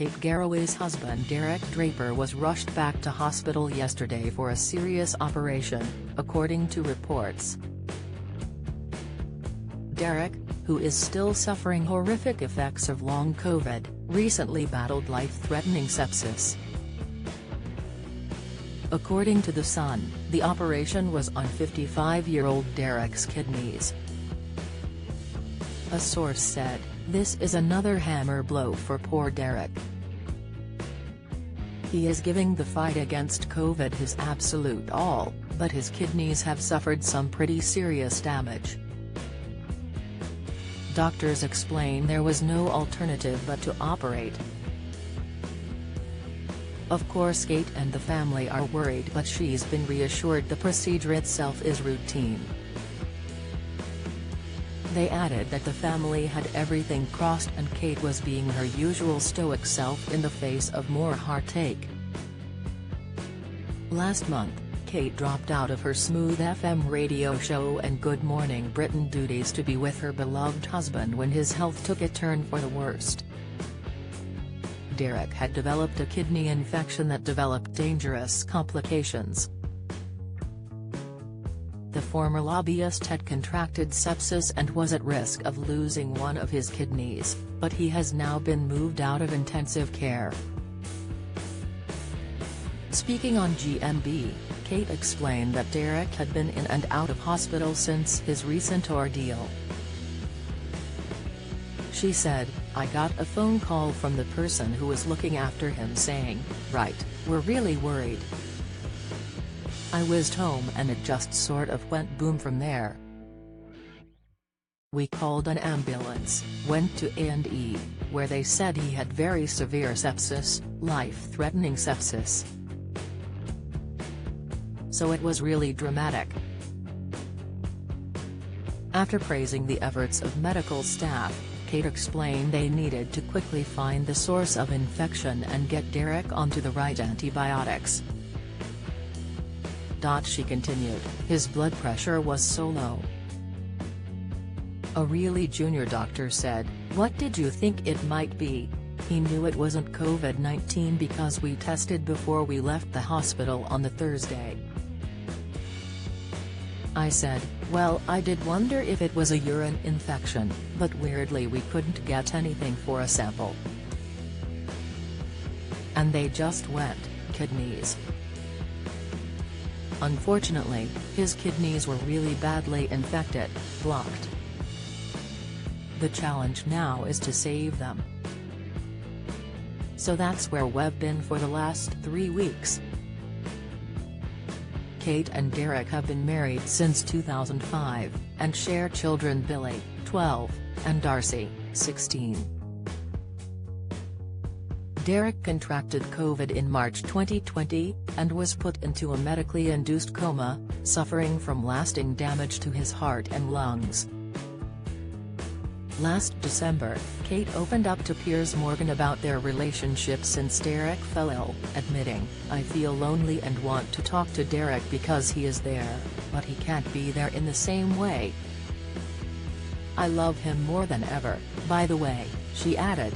Kate Garraway's husband Derek Draper was rushed back to hospital yesterday for a serious operation, according to reports. Derek, who is still suffering horrific effects of long COVID, recently battled life-threatening sepsis. According to The Sun, the operation was on 55-year-old Derek's kidneys. A source said, "This is another hammer blow for poor Derek. He is giving the fight against COVID his absolute all, but his kidneys have suffered some pretty serious damage." Doctors explain there was no alternative but to operate. Of course Kate and the family are worried, but she's been reassured the procedure itself is routine. They added that the family had everything crossed and Kate was being her usual stoic self in the face of more heartache. Last month, Kate dropped out of her Smooth FM radio show and Good Morning Britain duties to be with her beloved husband when his health took a turn for the worst. Derek had developed a kidney infection that developed dangerous complications. The former lobbyist had contracted sepsis and was at risk of losing one of his kidneys, but he has now been moved out of intensive care. Speaking on GMB, Kate explained that Derek had been in and out of hospital since his recent ordeal. She said, "I got a phone call from the person who was looking after him saying, 'Right, we're really worried.' I whizzed home and it just sort of went boom from there. We called an ambulance, went to A&E, where they said he had very severe sepsis, life-threatening sepsis. So it was really dramatic." After praising the efforts of medical staff, Kate explained they needed to quickly find the source of infection and get Derek onto the right antibiotics. She continued, "His blood pressure was so low. A really junior doctor said, 'What did you think it might be?' He knew it wasn't COVID-19 because we tested before we left the hospital on the Thursday. I said, well, I did wonder if it was a urine infection, but weirdly we couldn't get anything for a sample. And they just went, kidneys. Unfortunately, his kidneys were really badly infected, blocked. The challenge now is to save them. So that's where we've been for the last 3 weeks." Kate and Derek have been married since 2005, and share children Billy, 12, and Darcy, 16. Derek contracted COVID in March 2020, and was put into a medically induced coma, suffering from lasting damage to his heart and lungs. Last December, Kate opened up to Piers Morgan about their relationship since Derek fell ill, admitting, "I feel lonely and want to talk to Derek because he is there, but he can't be there in the same way. I love him more than ever." By the way, she added,